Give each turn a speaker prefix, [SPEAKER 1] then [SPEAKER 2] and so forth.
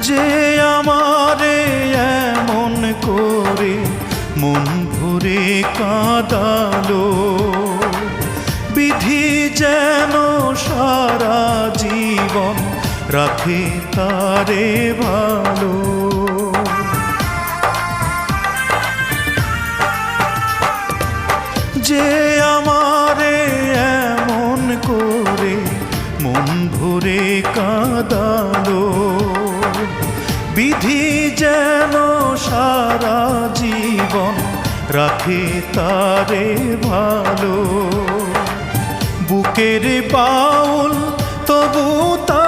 [SPEAKER 1] যে আমারে এমন করে মন ভরে কাঁদালো, বিধি যেন সারা জীবন রাখে তারে ভালো। যে আমারে এমন করে মন ভরে কাঁদালো, বিধি যেন সারা জীবন রাখে তারে ভালো। বুকের বাউল তবু তা